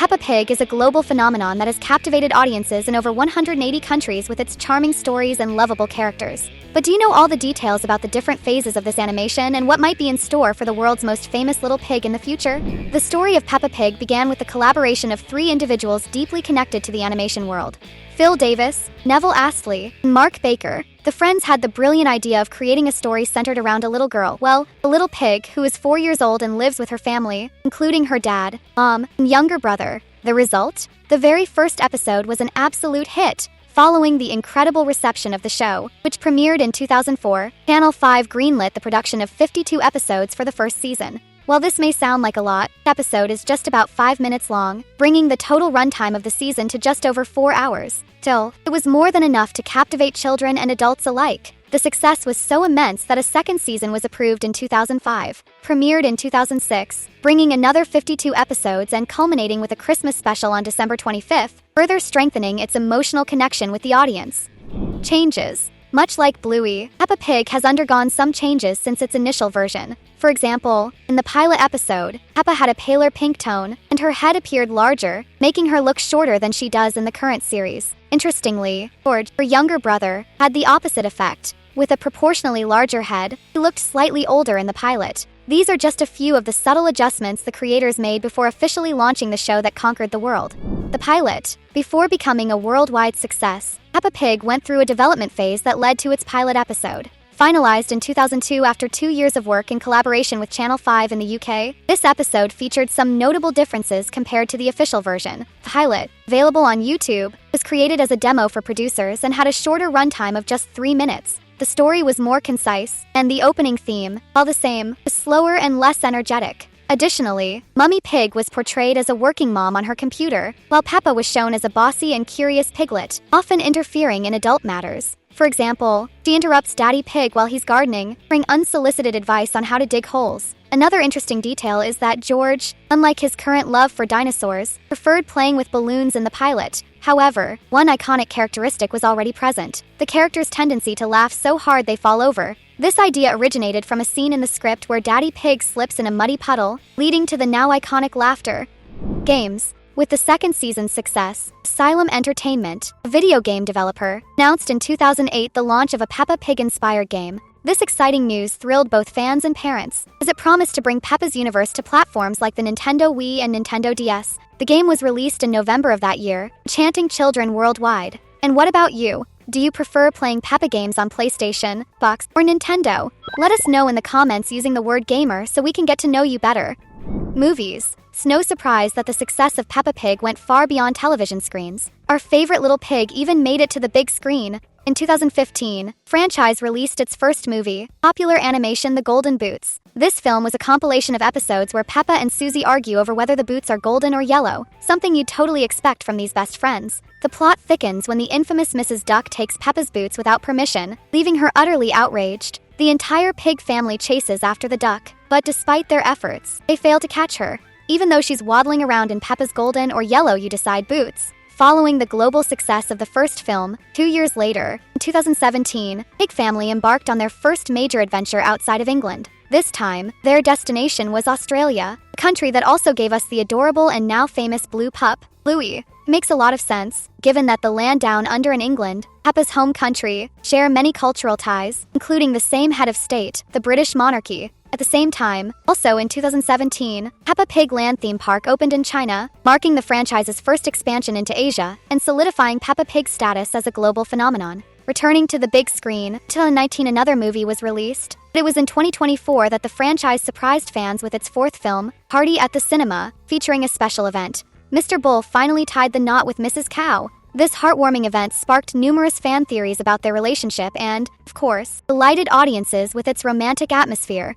Peppa Pig is a global phenomenon that has captivated audiences in over 180 countries with its charming stories and lovable characters. But do you know all the details about the different phases of this animation and what might be in store for the world's most famous little pig in the future? The story of Peppa Pig began with the collaboration of three individuals deeply connected to the animation world: Phil Davis, Neville Astley, and Mark Baker. The friends had the brilliant idea of creating a story centered around a little girl, a little pig who is 4 years old and lives with her family, including her dad, mom, and younger brother. The result? The very first episode was an absolute hit. Following the incredible reception of the show, which premiered in 2004, Channel 5 greenlit the production of 52 episodes for the first season. While this may sound like a lot, the episode is just about 5 minutes long, bringing the total runtime of the season to just over 4 hours. Still, it was more than enough to captivate children and adults alike. The success was so immense that a second season was approved in 2005, premiered in 2006, bringing another 52 episodes and culminating with a Christmas special on December 25th, further strengthening its emotional connection with the audience. Changes. Much like Bluey, Peppa Pig has undergone some changes since its initial version. For example, in the pilot episode, Peppa had a paler pink tone, and her head appeared larger, making her look shorter than she does in the current series. Interestingly, George, her younger brother, had the opposite effect. With a proportionally larger head, he looked slightly older in the pilot. These are just a few of the subtle adjustments the creators made before officially launching the show that conquered the world. The pilot. Before becoming a worldwide success, Peppa Pig went through a development phase that led to its pilot episode. Finalized in 2002 after 2 years of work in collaboration with Channel 5 in the UK, this episode featured some notable differences compared to the official version. The pilot, available on YouTube, was created as a demo for producers and had a shorter runtime of just 3 minutes. The story was more concise, and the opening theme, while the same, was slower and less energetic. Additionally, Mummy Pig was portrayed as a working mom on her computer, while Peppa was shown as a bossy and curious piglet, often interfering in adult matters. For example, she interrupts Daddy Pig while he's gardening, offering unsolicited advice on how to dig holes. Another interesting detail is that George, unlike his current love for dinosaurs, preferred playing with balloons in the pilot. However, one iconic characteristic was already present: the character's tendency to laugh so hard they fall over. This idea originated from a scene in the script where Daddy Pig slips in a muddy puddle, leading to the now iconic laughter. Games. With the second season's success, Asylum Entertainment, a video game developer, announced in 2008 the launch of a Peppa Pig-inspired game. This exciting news thrilled both fans and parents, as it promised to bring Peppa's universe to platforms like the Nintendo Wii and Nintendo DS. The game was released in November of that year, enchanting children worldwide. And what about you? Do you prefer playing Peppa games on PlayStation, Xbox, or Nintendo? Let us know in the comments using the word gamer so we can get to know you better. Movies. It's no surprise that the success of Peppa Pig went far beyond television screens. Our favorite little pig even made it to the big screen. In 2015, the franchise released its first movie, popular animation The Golden Boots. This film was a compilation of episodes where Peppa and Susie argue over whether the boots are golden or yellow, something you'd totally expect from these best friends. The plot thickens when the infamous Mrs. Duck takes Peppa's boots without permission, leaving her utterly outraged. The entire pig family chases after the duck, but despite their efforts, they fail to catch her. Even though she's waddling around in Peppa's golden or yellow you decide boots. Following the global success of the first film, 2 years later, in 2017, Pig family embarked on their first major adventure outside of England. This time, their destination was Australia, a country that also gave us the adorable and now famous blue pup, Bluey. It makes a lot of sense, given that the land down under in England, Peppa's home country, share many cultural ties, including the same head of state, the British monarchy. At the same time, also in 2017, Peppa Pig Land Theme Park opened in China, marking the franchise's first expansion into Asia and solidifying Peppa Pig's status as a global phenomenon. Returning to the big screen, in 2019 another movie was released, but it was in 2024 that the franchise surprised fans with its fourth film, Party at the Cinema, featuring a special event. Mr. Bull finally tied the knot with Mrs. Cow. This heartwarming event sparked numerous fan theories about their relationship and, of course, delighted audiences with its romantic atmosphere.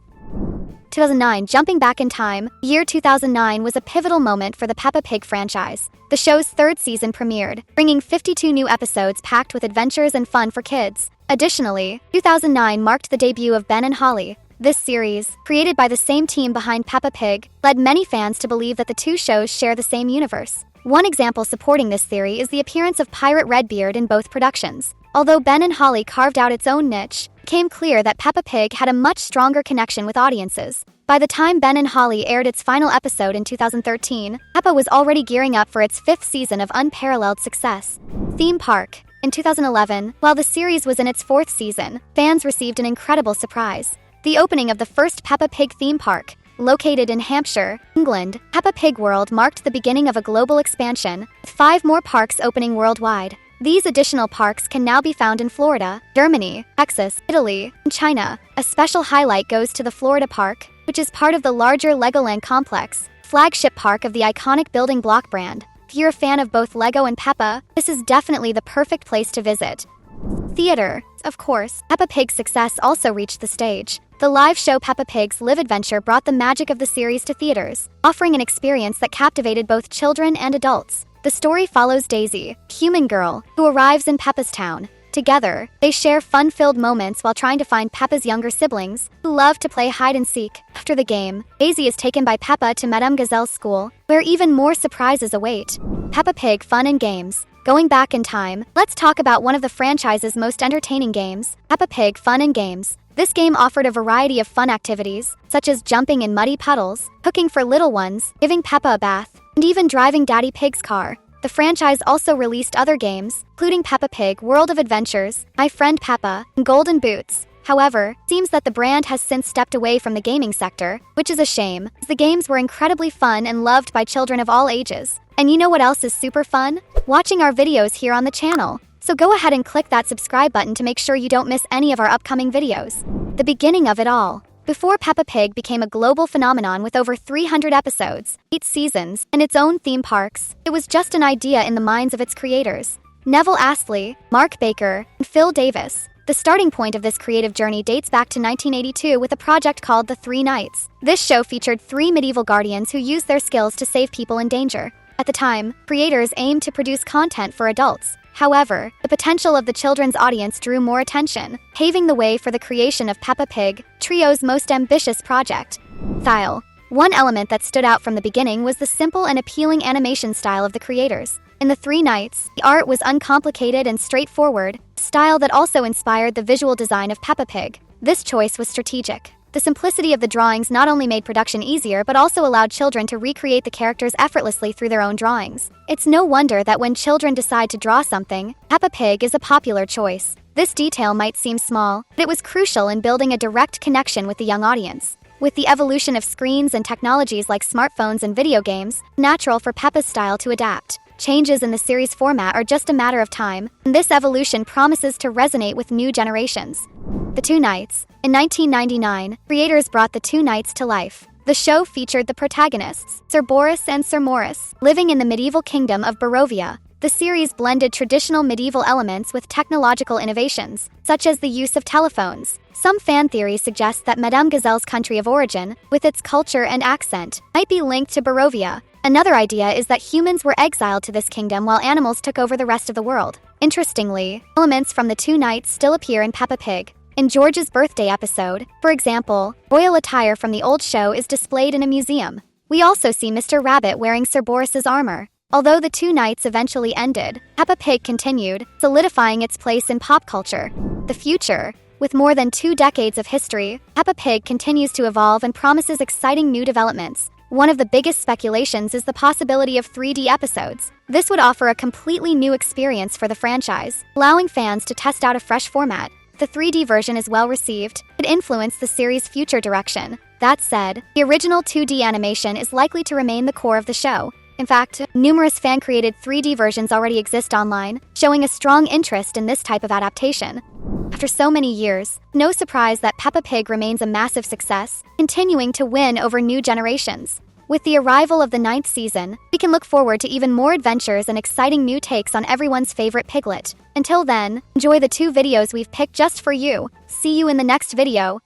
2009. Jumping back in time, the year 2009 was a pivotal moment for the Peppa Pig franchise. The show's third season premiered, bringing 52 new episodes packed with adventures and fun for kids. Additionally, 2009 marked the debut of Ben and Holly. This series, created by the same team behind Peppa Pig, led many fans to believe that the two shows share the same universe. One example supporting this theory is the appearance of Pirate Redbeard in both productions. Although Ben and Holly carved out its own niche, it became clear that Peppa Pig had a much stronger connection with audiences. By the time Ben and Holly aired its final episode in 2013, Peppa was already gearing up for its 5th season of unparalleled success. Theme Park. In 2011, while the series was in its 4th season, fans received an incredible surprise. The opening of the first Peppa Pig theme park, located in Hampshire, England, Peppa Pig World marked the beginning of a global expansion, with 5 more parks opening worldwide. These additional parks can now be found in Florida, Germany, Texas, Italy, and China. A special highlight goes to the Florida Park, which is part of the larger Legoland complex, flagship park of the iconic building block brand. If you're a fan of both Lego and Peppa, this is definitely the perfect place to visit. Theater. Of course, Peppa Pig's success also reached the stage. The live show Peppa Pig's Live Adventure brought the magic of the series to theaters, offering an experience that captivated both children and adults. The story follows Daisy, a human girl, who arrives in Peppa's town. Together, they share fun-filled moments while trying to find Peppa's younger siblings, who love to play hide-and-seek. After the game, Daisy is taken by Peppa to Madame Gazelle's school, where even more surprises await. Peppa Pig Fun and Games. Going back in time, let's talk about one of the franchise's most entertaining games, Peppa Pig Fun and Games. This game offered a variety of fun activities, such as jumping in muddy puddles, cooking for little ones, giving Peppa a bath, and even driving Daddy Pig's car. The franchise also released other games, including Peppa Pig World of Adventures, My Friend Peppa, and Golden Boots. However, it seems that the brand has since stepped away from the gaming sector, which is a shame, as the games were incredibly fun and loved by children of all ages. And you know what else is super fun? Watching our videos here on the channel. So go ahead and click that subscribe button to make sure you don't miss any of our upcoming videos. The beginning of it all. Before Peppa Pig became a global phenomenon with over 300 episodes, 8 seasons, and its own theme parks, it was just an idea in the minds of its creators. Neville Astley, Mark Baker, and Phil Davis. The starting point of this creative journey dates back to 1982 with a project called The Three Knights. This show featured 3 medieval guardians who used their skills to save people in danger. At the time, creators aimed to produce content for adults. However, the potential of the children's audience drew more attention, paving the way for the creation of Peppa Pig, Trio's most ambitious project. Style. One element that stood out from the beginning was the simple and appealing animation style of the creators. In The Three Knights, the art was uncomplicated and straightforward, a style that also inspired the visual design of Peppa Pig. This choice was strategic. The simplicity of the drawings not only made production easier but also allowed children to recreate the characters effortlessly through their own drawings. It's no wonder that when children decide to draw something, Peppa Pig is a popular choice. This detail might seem small, but it was crucial in building a direct connection with the young audience. With the evolution of screens and technologies like smartphones and video games, it's natural for Peppa's style to adapt. Changes in the series format are just a matter of time, and this evolution promises to resonate with new generations. The Two Knights. In 1999, creators brought The Two Knights to life. The show featured the protagonists, Sir Boris and Sir Maurice, living in the medieval kingdom of Barovia. The series blended traditional medieval elements with technological innovations, such as the use of telephones. Some fan theories suggest that Madame Gazelle's country of origin, with its culture and accent, might be linked to Barovia. Another idea is that humans were exiled to this kingdom while animals took over the rest of the world. Interestingly, elements from The Two Knights still appear in Peppa Pig. In George's birthday episode, for example, royal attire from the old show is displayed in a museum. We also see Mr. Rabbit wearing Sir Boris's armor. Although The Two Knights eventually ended, Peppa Pig continued, solidifying its place in pop culture. The future. With more than 2 decades of history, Peppa Pig continues to evolve and promises exciting new developments. One of the biggest speculations is the possibility of 3D episodes. This would offer a completely new experience for the franchise, allowing fans to test out a fresh format. If the 3D version is well received, it could influence the series' future direction. That said, the original 2D animation is likely to remain the core of the show. In fact, numerous fan-created 3D versions already exist online, showing a strong interest in this type of adaptation. After so many years, no surprise that Peppa Pig remains a massive success, continuing to win over new generations. With the arrival of the 9th season, we can look forward to even more adventures and exciting new takes on everyone's favorite piglet. Until then, enjoy the 2 videos we've picked just for you. See you in the next video.